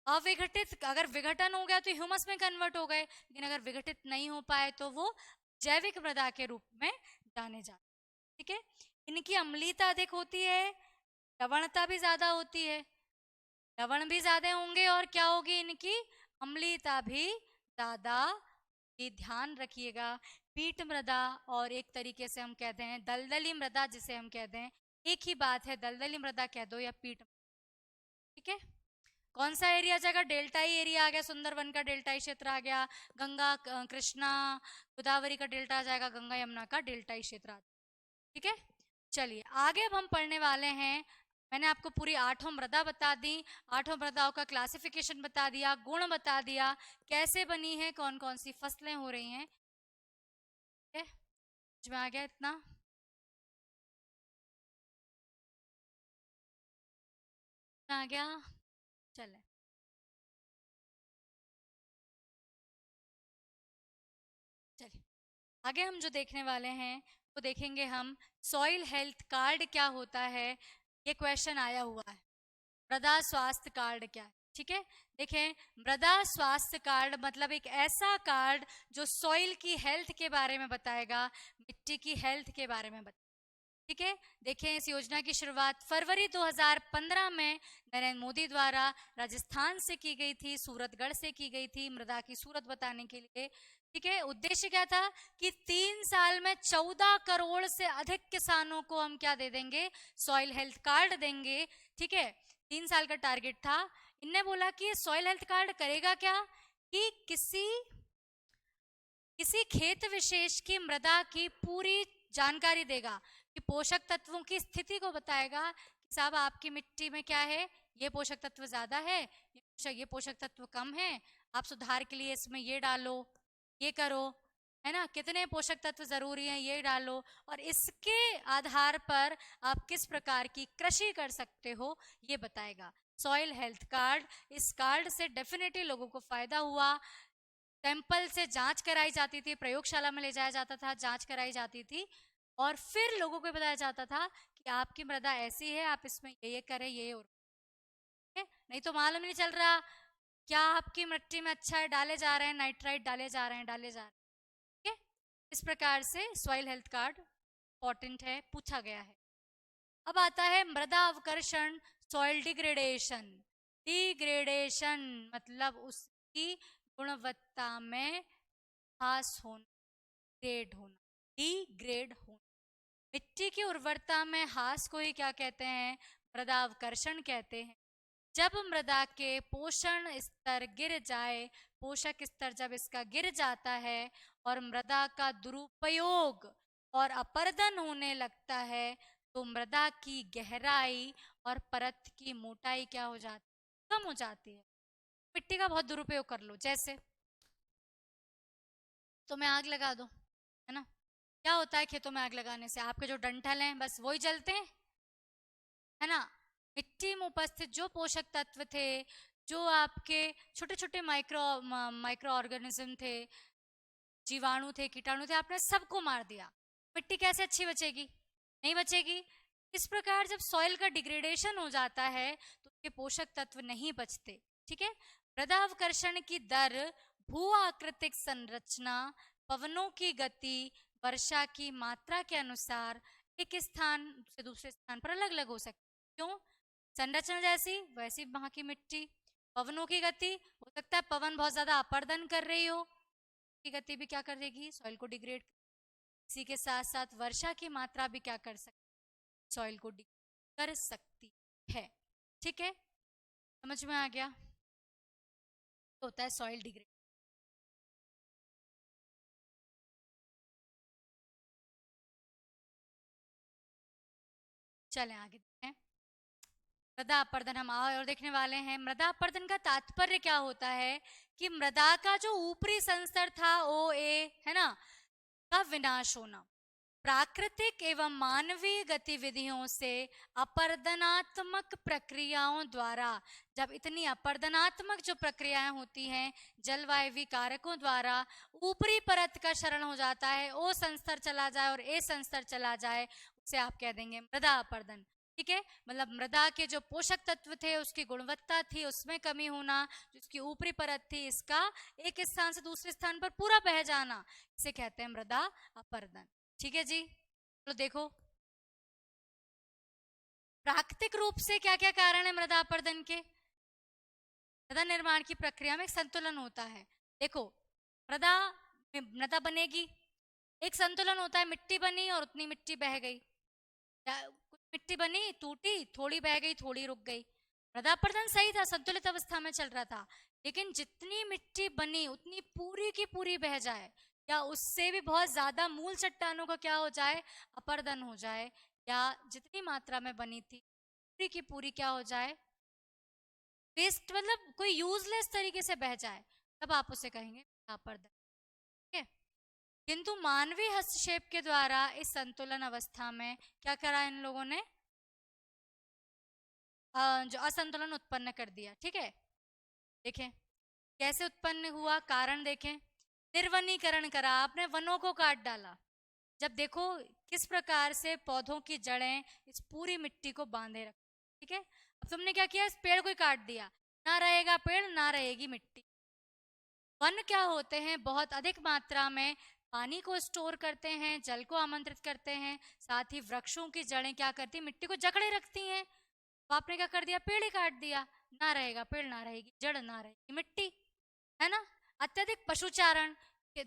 अविघटित अगर विघटन हो गया तो ह्यूमस में कन्वर्ट हो गए, लेकिन अगर विघटित नहीं हो पाए तो वो जैविक मृदा के रूप में जाने जाते। ठीक है, इनकी अम्लीयता अधिक होती है, लवणता भी ज्यादा होती है। लवण भी ज्यादा होंगे और क्या होगी, इनकी अम्लीयता भी ज्यादा। ये ध्यान रखिएगा। पीट मृदा और एक तरीके से हम कहते हैं दलदली मृदा, जिसे हम कहते हैं, एक ही बात है, दलदली मृदा कह दो या पीट। ठीक है, कौन सा एरिया जगह? डेल्टाई एरिया आ गया, सुंदरवन का डेल्टाई क्षेत्र आ गया, गंगा कृष्णा गोदावरी का डेल्टा आ जाएगा, गंगा यमुना का डेल्टाई क्षेत्र आ जाएगा। ठीक है, चलिए आगे अब हम पढ़ने वाले हैं। मैंने आपको पूरी 8 मृदा बता दी, 8 मृदाओं का क्लासिफिकेशन बता दिया, गुण बता दिया, कैसे बनी है, कौन कौन सी फसलें हो रही हैं। ठीक है, समझ में आ गया इतना? आ गया, चले चलिए आगे हम जो देखने वाले हैं वो देखेंगे हम, सॉइल हेल्थ कार्ड क्या होता है। ये क्वेश्चन आया हुआ है, मृदा स्वास्थ्य कार्ड क्या है। ठीक है, देखें, मृदा स्वास्थ्य कार्ड मतलब एक ऐसा कार्ड जो सॉइल की हेल्थ के बारे में बताएगा, मिट्टी की हेल्थ के बारे में बताएगा। ठीक है, देखें, इस योजना की शुरुआत फरवरी 2015 में नरेंद्र मोदी द्वारा राजस्थान से की गई थी, सूरतगढ़ से की गई थी, मृदा की सूरत बताने के लिए। ठीक है, उद्देश्य क्या था कि 3 साल में 14 करोड़ से अधिक किसानों को हम क्या दे देंगे, सॉइल हेल्थ कार्ड देंगे। ठीक है, 3 साल का टारगेट था। इनने बोला कि सॉइल हेल्थ कार्ड करेगा क्या, कि किसी खेत विशेष की मृदा की पूरी जानकारी देगा, कि पोषक तत्वों की स्थिति को बताएगा कि साहब आपकी मिट्टी में क्या है, ये पोषक तत्व ज्यादा है, ये पोषक तत्व कम है, आप सुधार के लिए इसमें ये डालो, ये करो, है ना, कितने पोषक तत्व जरूरी हैं ये डालो, और इसके आधार पर आप किस प्रकार की कृषि कर सकते हो ये बताएगा। सॉइल हेल्थ कार्ड, इस कार्ड से डेफिनेटली लोगों को फायदा हुआ। सैंपल से जांच कराई जाती थी, प्रयोगशाला में ले जाया जाता था, जांच कराई जाती थी और फिर लोगों को बताया जाता था कि आपकी मृदा ऐसी है, आप इसमें ये करें, ये और नहीं तो मालूम नहीं चल रहा क्या आपकी मिट्टी में अच्छा है, डाले जा रहे हैं नाइट्राइट, डाले जा रहे हैं। ठीक है, इस प्रकार से सॉइल हेल्थ कार्ड इंपॉर्टेंट है, पूछा गया है। अब आता है मृदा अवकर्षण, सॉइल डिग्रेडेशन। डिग्रेडेशन मतलब उसकी गुणवत्ता में ह्रास होना, ग्रेड होना, डिग्रेड होना। मिट्टी की उर्वरता में ह्रास को ही क्या कहते हैं, मृदा अवकर्षण कहते हैं। जब मृदा के पोषण स्तर गिर जाए, पोषक स्तर जब इसका गिर जाता है और मृदा का दुरुपयोग और अपरदन होने लगता है तो मृदा की गहराई और परत की मोटाई क्या हो जाती है, कम हो जाती है। मिट्टी का बहुत दुरुपयोग कर लो, जैसे तो मैं आग लगा दूं, है ना। क्या होता है खेतों में आग लगाने से? आपके जो डंठल हैं बस वही जलते हैं, है ना। मिट्टी में उपस्थित जो पोषक तत्व थे, जो आपके छोटे छोटे माइक्रो ऑर्गेनिज्म थे, जीवाणु थे, कीटाणु थे, आपने सबको मार दिया। मिट्टी कैसे अच्छी बचेगी? नहीं बचेगी। इस प्रकार जब सॉइल का डिग्रेडेशन हो जाता है तो उसके पोषक तत्व नहीं बचते। ठीक है। मृदावकर्षण की दर, भू आकृतिक संरचना, पवनों की गति, वर्षा की मात्रा के अनुसार एक स्थान से दूसरे स्थान पर अलग अलग हो सकती है। क्यों? संरचना जैसी वैसी वहां की मिट्टी। पवनों की गति, हो सकता है पवन बहुत ज्यादा अपर्दन कर रही हो, की गति भी क्या कर देगी? सॉइल को डिग्रेड। इसी के साथ साथ वर्षा की मात्रा भी क्या कर सकती? सॉइल को डिग्रेड कर सकती है। ठीक है, समझ में आ गया? तो होता है सॉइल डिग्रेड। चलें आगे देखते हैं। मृदा अपर्दन हम और देखने वाले हैं। मृदा अपर्दन का तात्पर्य क्या होता है कि मृदा का जो ऊपरी संस्तर था ओ ए, है ना, का विनाश होना। प्राकृतिक एवं मानवीय गतिविधियों से अपर्दनात्मक प्रक्रियाओं द्वारा, जब इतनी अपर्दनात्मक जो प्रक्रियाएं होती हैं जलवायु कारकों द्वारा, ऊपरी परत का क्षरण हो जाता है, ओ संस्तर चला जाए और ए संस्तर चला जाए, उसे आप कह देंगे मृदा अपर्दन। ठीक है, मतलब मृदा के जो पोषक तत्व थे, उसकी गुणवत्ता थी, उसमें कमी होना, जिसकी ऊपरी परत थी, इसका एक स्थान से दूसरे स्थान पर पूरा बह जाना, इसे कहते हैं मृदा अपर्दन। ठीक है जी, तो देखो प्राकृतिक रूप से क्या क्या कारण है मृदा अपर्दन के? मृदा निर्माण की प्रक्रिया में एक संतुलन होता है। देखो मृदा मृदा बनेगी, एक संतुलन होता है, मिट्टी बनी और उतनी मिट्टी बह गई, कुछ मिट्टी बनी टूटी, थोड़ी बह गई, थोड़ी रुक गई। मृदा अपर्दन सही था, संतुलित अवस्था में चल रहा था। लेकिन जितनी मिट्टी बनी उतनी पूरी की पूरी बह जाए, या उससे भी बहुत ज्यादा मूल चट्टानों का क्या हो जाए? अपर्दन हो जाए, या जितनी मात्रा में बनी थी पूरी की पूरी क्या हो जाए? वेस्ट, मतलब कोई यूजलेस तरीके से बह जाए, तब आप उसे कहेंगे अपर्दन। ठीक है। किंतु मानवीय हस्तक्षेप के द्वारा इस संतुलन अवस्था में क्या करा इन लोगों ने? जो असंतुलन उत्पन्न कर दिया। ठीक है, देखें कैसे उत्पन्न हुआ, कारण देखें। निर्वनीकरण करा, आपने वनों को काट डाला। जब देखो किस प्रकार से पौधों की जड़ें इस पूरी मिट्टी को बांधे रख। ठीक है, अब तुमने क्या किया? इस पेड़ को ही काट दिया, ना रहेगा पेड़ ना रहेगी मिट्टी। वन क्या होते हैं? बहुत अधिक मात्रा में पानी को स्टोर करते हैं, जल को आमंत्रित करते हैं, साथ ही वृक्षों की जड़ें क्या करती? मिट्टी को जकड़े रखती हैं। तो आपने क्या कर दिया? पेड़ ही काट दिया, ना रहेगा पेड़ ना रहेगी जड़ ना रहेगी मिट्टी, है ना। अत्यधिक पशुचारण,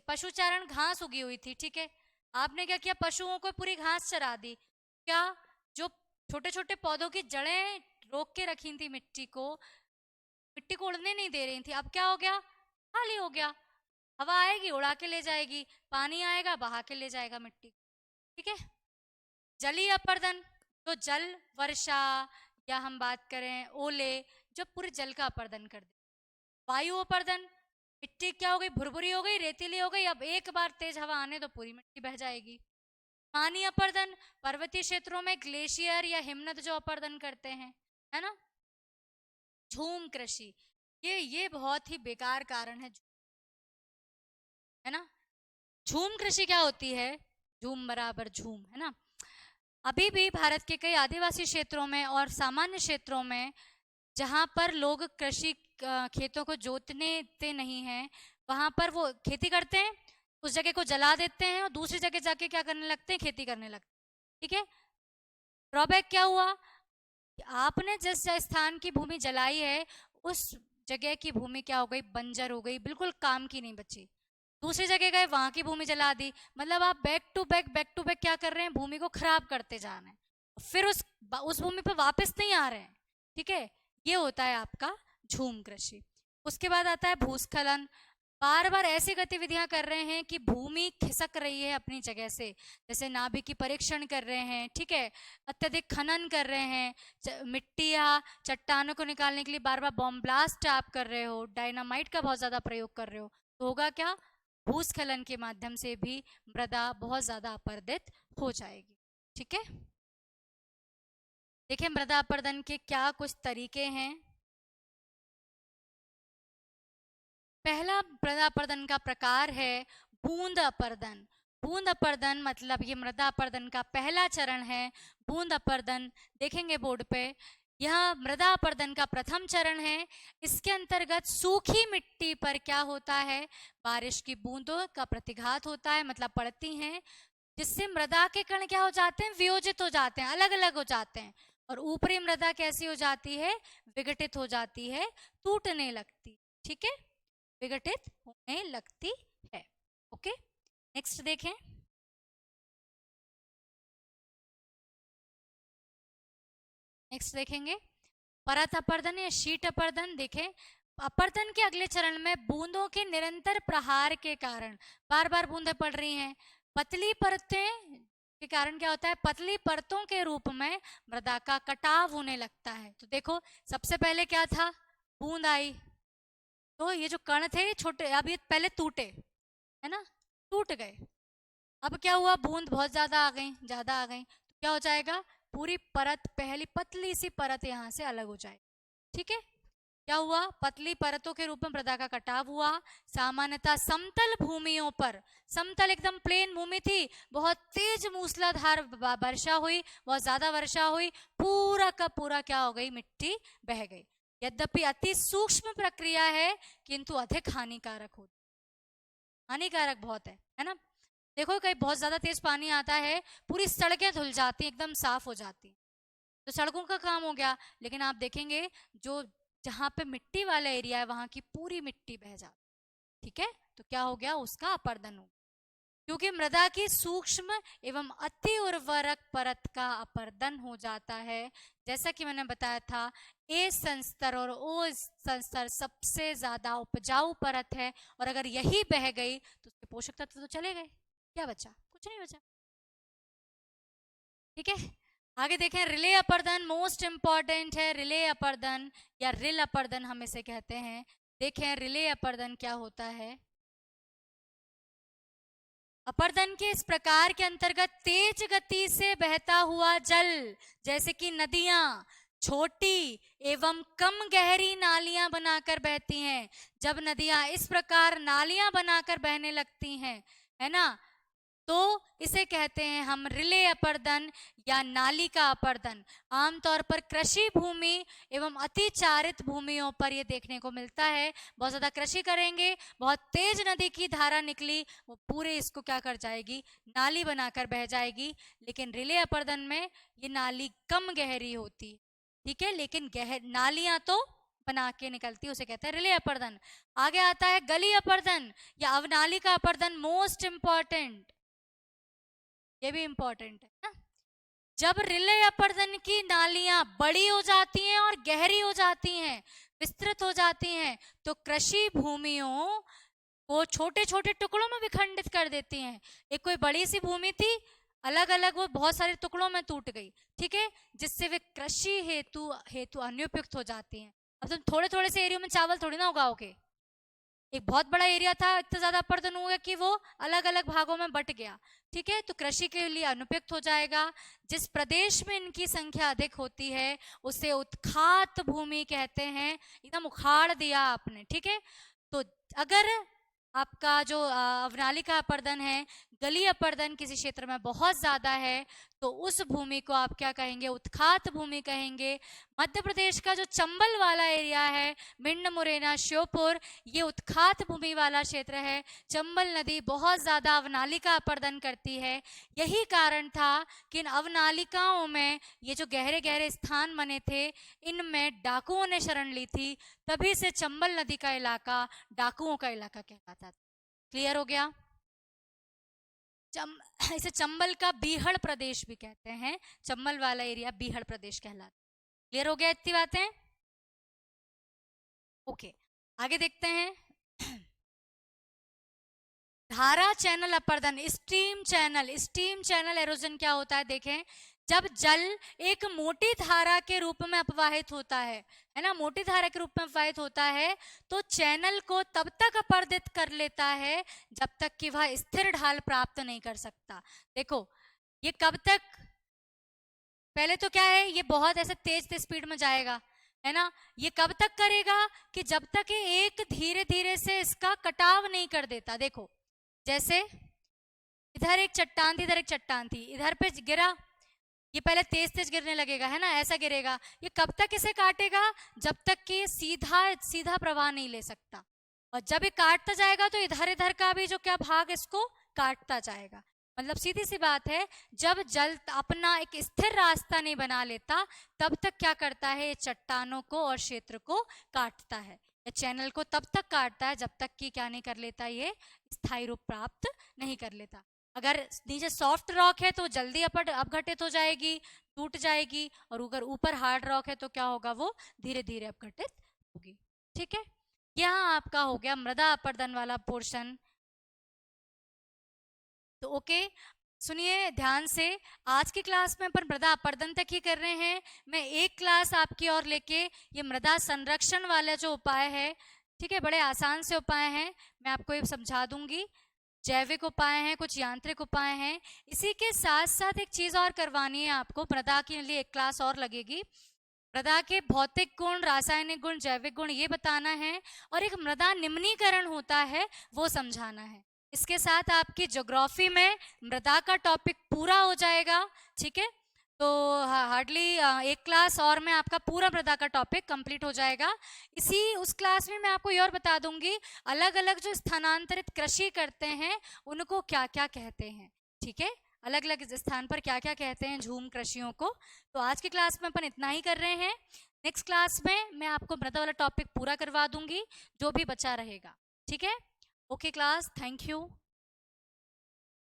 पशुचारण, घास उगी हुई थी, ठीक है, आपने क्या किया? पशुओं को पूरी घास चरा दी। क्या? जो छोटे छोटे पौधों की जड़ें रोक के रखी थी मिट्टी को उड़ने नहीं दे रही थी, अब क्या हो गया? खाली हो गया। हवा आएगी उड़ा के ले जाएगी, पानी आएगा बहा के ले जाएगा मिट्टी। ठीक है। जलीय अपर्दन, तो जल वर्षा या हम बात करें ओले, जो पूरे जल का अपर्दन कर दे। वायु अपर्दन, मिट्टी क्या हो गई? भुरभुरी हो गई, रेतीली हो गई, अब एक बार तेज हवा आने तो पूरी मिट्टी बह जाएगी। पानी अपर्दन, पर्वतीय क्षेत्रों में ग्लेशियर या हिमनद जो अपर्दन करते हैं, है ना। झूम कृषि, ये बहुत ही बेकार कारण है ना। झूम कृषि क्या होती है? झूम बराबर झूम, है ना। अभी भी भारत के कई आदिवासी क्षेत्रों में और सामान्य क्षेत्रों में जहां पर लोग कृषि खेतों को जोतने नहीं हैं, वहां पर वो खेती करते हैं, उस जगह को जला देते हैं और दूसरी जगह जाके क्या करने लगते हैं? खेती करने लगते हैं। ठीक है। ड्रॉबैक क्या हुआ? आपने जिस स्थान की भूमि जलाई है उस जगह की भूमि क्या हो गई? बंजर हो गई, बिल्कुल काम की नहीं बची। दूसरी जगह गए, वहां की भूमि जला दी, मतलब आप बैक टू बैक क्या कर रहे हैं? भूमि को खराब करते जा रहे हैं, फिर उस भूमि पर वापस नहीं आ रहे हैं। ठीक है, ये होता है आपका झूम कृषि। उसके बाद आता है भूस्खलन, बार बार ऐसी गतिविधियां कर रहे हैं कि भूमि खिसक रही है अपनी जगह से, जैसे नाभिक की परीक्षण कर रहे हैं, ठीक है, अत्यधिक खनन कर रहे हैं, मिट्टी या चट्टानों को निकालने के लिए बार बार बॉम्ब ब्लास्ट आप कर रहे हो, डायनामाइट का बहुत ज्यादा प्रयोग कर रहे हो, तो होगा क्या? भूस्खलन के माध्यम से भी मृदा बहुत ज्यादा अपर्दित हो जाएगी। ठीक है, देखिए मृदा अपर्दन के क्या कुछ तरीके हैं। पहला मृदा अपर्दन का प्रकार है बूंद अपर्दन। बूंद अपर्दन मतलब ये मृदा अपर्दन का पहला चरण है। बूंद अपर्दन देखेंगे बोर्ड पे, यह मृदा अपर्दन का प्रथम चरण है। इसके अंतर्गत सूखी मिट्टी पर क्या होता है, बारिश की बूंदों का प्रतिघात होता है, मतलब पड़ती हैं, जिससे मृदा के कण क्या हो जाते हैं, वियोजित हो जाते हैं, अलग अलग हो जाते हैं। और ऊपरी मृदा कैसी हो जाती है, विघटित हो जाती है, टूटने लगती। ठीक है, विघटित होने लगती है। ओके, नेक्स्ट देखें। नेक्स्ट देखेंगे परत अपर्दन या शीट अपर्दन। देखें, अपर्दन के अगले चरण में बूंदों के निरंतर प्रहार के कारण बार बार बूंदें पड़ रही हैं, पतली परतें के कारण क्या होता है, पतली परतों के रूप में मृदा का कटाव होने लगता है। तो देखो सबसे पहले क्या था, बूंद आई, तो ये जो कण थे छोटे, अब ये पहले टूटे, है ना, टूट गए। अब क्या हुआ, बूंद बहुत ज्यादा आ गई, ज्यादा आ गई, तो क्या हो जाएगा, पूरी परत, पहली पतली सी परत यहाँ से अलग हो जाएगी। ठीक है, क्या हुआ, पतली परतों के रूप में मृदा का कटाव हुआ। सामान्यतः समतल भूमियों पर, समतल एकदम प्लेन भूमि थी, बहुत तेज मूसलाधार वर्षा हुई, बहुत ज्यादा वर्षा हुई, पूरा का पूरा क्या हो गई, मिट्टी बह गई। यद्यपि अति सूक्ष्म प्रक्रिया है किंतु अधिक हानिकारक होती, हानिकारक बहुत है ना। देखो कहीं बहुत ज्यादा तेज पानी आता है, पूरी सड़कें धुल जाती, एकदम साफ हो जाती, तो सड़कों का काम हो गया। लेकिन आप देखेंगे जो जहां पे मिट्टी वाला एरिया है वहां की पूरी मिट्टी बह जाती। ठीक है, तो क्या हो गया, उसका अपर्दन हो, क्योंकि मृदा की सूक्ष्म एवं अति उर्वरक परत का अपर्दन हो जाता है। जैसा कि मैंने बताया था, ए संस्तर और ओ संस्तर सबसे ज्यादा उपजाऊ परत है, और अगर यही बह गई तो उसके पोषक तत्व तो चले गए, क्या बचा, कुछ नहीं बचा। ठीक है, आगे देखें, रिले अपर्दन मोस्ट इंपॉर्टेंट है। रिले अपर्दन या रिल अपर्दन हम इसे कहते हैं। देखें रिले अपर्दन क्या होता है। अपर्दन के इस प्रकार के अंतर्गत तेज गति से बहता हुआ जल, जैसे कि नदियां छोटी एवं कम गहरी नालियां बनाकर बहती हैं। जब नदियां इस प्रकार नालियां बनाकर बहने लगती हैं, है ना, तो इसे कहते हैं हम रिले अपर्दन या नाली का अपर्दन। आमतौर पर कृषि भूमि एवं अतिचारित भूमियों पर यह देखने को मिलता है। बहुत ज्यादा कृषि करेंगे, बहुत तेज नदी की धारा निकली, वो पूरे इसको क्या कर जाएगी, नाली बनाकर बह जाएगी। लेकिन रिले अपर्दन में ये नाली कम गहरी होती, ठीक है, लेकिन नालियां तो बना के निकलती, उसे कहते हैं रिले अपर्दन। आगे आता है गली अपर्दन या अवनालिका अपर्दन, मोस्ट इंपॉर्टेंट, ये भी इंपॉर्टेंट है ना। जब रिले अपर्दन की नालियां बड़ी हो जाती हैं और गहरी हो जाती हैं, विस्तृत हो जाती हैं, तो कृषि भूमियों को छोटे छोटे टुकड़ों में विखंडित कर देती हैं। एक कोई बड़ी सी भूमि थी, अलग अलग वो बहुत सारे टुकड़ों में टूट गई, ठीक है, जिससे वे कृषि हेतु हेतु अनुपयुक्त हो जाती हैं। अब तुम थोड़े थोड़े से एरिया में चावल थोड़ी ना उगाओगे, एक बहुत बड़ा एरिया था, इतना ज्यादा अपर्दन हुआ कि वो अलग अलग भागों में बट गया। ठीक है, तो कृषि के लिए अनुपयुक्त हो जाएगा। जिस प्रदेश में इनकी संख्या अधिक होती है उसे उत्खात भूमि कहते हैं, एकदम उखाड़ दिया आपने। ठीक है, तो अगर आपका जो अवनालिका अपर्दन है, गली अपर्दन किसी क्षेत्र में बहुत ज्यादा है, तो उस भूमि को आप क्या कहेंगे, उत्खात भूमि कहेंगे। मध्य प्रदेश का जो चंबल वाला एरिया है, भिंड मुरैना श्योपुर, ये उत्खात भूमि वाला क्षेत्र है। चंबल नदी बहुत ज्यादा अवनालिका अपर्दन करती है। यही कारण था कि इन अवनालिकाओं में ये जो गहरे गहरे स्थान बने थे, इनमें डाकुओं ने शरण ली थी, तभी से चंबल नदी का इलाका डाकुओं का इलाका कहलाता था। क्लियर हो गया। इसे चंबल का बीहड़ प्रदेश भी कहते हैं, चंबल वाला एरिया बीहड़ प्रदेश कहलाता है। क्लियर हो गया इतनी बातें। ओके, आगे देखते हैं। धारा चैनल अपर्दन, stream channel, stream channel erosion क्या होता है देखें। जब जल एक मोटी धारा के रूप में अपवाहित होता है ना, मोटी धारा के रूप में अपवाहित होता है, तो चैनल को तब तक अपर्दित कर लेता है जब तक कि वह स्थिर ढाल प्राप्त नहीं कर सकता। देखो ये कब तक, पहले तो क्या है, ये बहुत ऐसे तेज स्पीड में जाएगा, है ना, ये कब तक करेगा कि जब तक ये एक धीरे धीरे से इसका कटाव नहीं कर देता। देखो जैसे इधर एक चट्टान थी, इधर एक चट्टान थी, इधर पे गिरा, ये पहले तेज तेज गिरने लगेगा, है ना, ऐसा गिरेगा। ये कब तक इसे काटेगा, जब तक कि सीधा सीधा प्रवाह नहीं ले सकता, और जब ये काटता जाएगा तो इधर इधर का भी जो क्या भाग इसको काटता जाएगा। मतलब सीधी सी बात है, जब जल अपना एक स्थिर रास्ता नहीं बना लेता तब तक क्या करता है, ये चट्टानों को और क्षेत्र को काटता है, या चैनल को तब तक काटता है जब तक कि क्या नहीं कर लेता, ये स्थायी रूप प्राप्त नहीं कर लेता। अगर नीचे सॉफ्ट रॉक है तो जल्दी अपघटित हो जाएगी, टूट जाएगी, और अगर ऊपर हार्ड रॉक है तो क्या होगा, वो धीरे धीरे अपघटित होगी। ठीक है, यहाँ आपका हो गया मृदा अपरदन वाला पोर्शन। तो ओके, सुनिए ध्यान से, आज की क्लास में अपन मृदा अपरदन तक ही कर रहे हैं। मैं एक क्लास आपकी और लेके ये मृदा संरक्षण वाला जो उपाय है, ठीक है, बड़े आसान से उपाय हैं, मैं आपको ये समझा दूंगी। जैविक उपाय हैं, कुछ यांत्रिक उपाय हैं, इसी के साथ साथ एक चीज और करवानी है आपको, मृदा के लिए एक क्लास और लगेगी। मृदा के भौतिक गुण, रासायनिक गुण, जैविक गुण ये बताना है, और एक मृदा निम्नीकरण होता है वो समझाना है। इसके साथ आपकी ज्योग्राफी में मृदा का टॉपिक पूरा हो जाएगा। ठीक है, तो हार्डली एक क्लास और में आपका पूरा मृदा का टॉपिक कंप्लीट हो जाएगा। इसी उस क्लास में मैं आपको ये और बता दूंगी, अलग अलग जो स्थानांतरित कृषि करते हैं उनको क्या क्या कहते हैं। ठीक है, अलग अलग स्थान पर क्या क्या कहते हैं झूम कृषियों को। तो आज की क्लास में अपन इतना ही कर रहे हैं, नेक्स्ट क्लास में मैं आपको मृदा वाला टॉपिक पूरा करवा दूंगी जो भी बचा रहेगा। ठीक है, ओके क्लास, थैंक यू।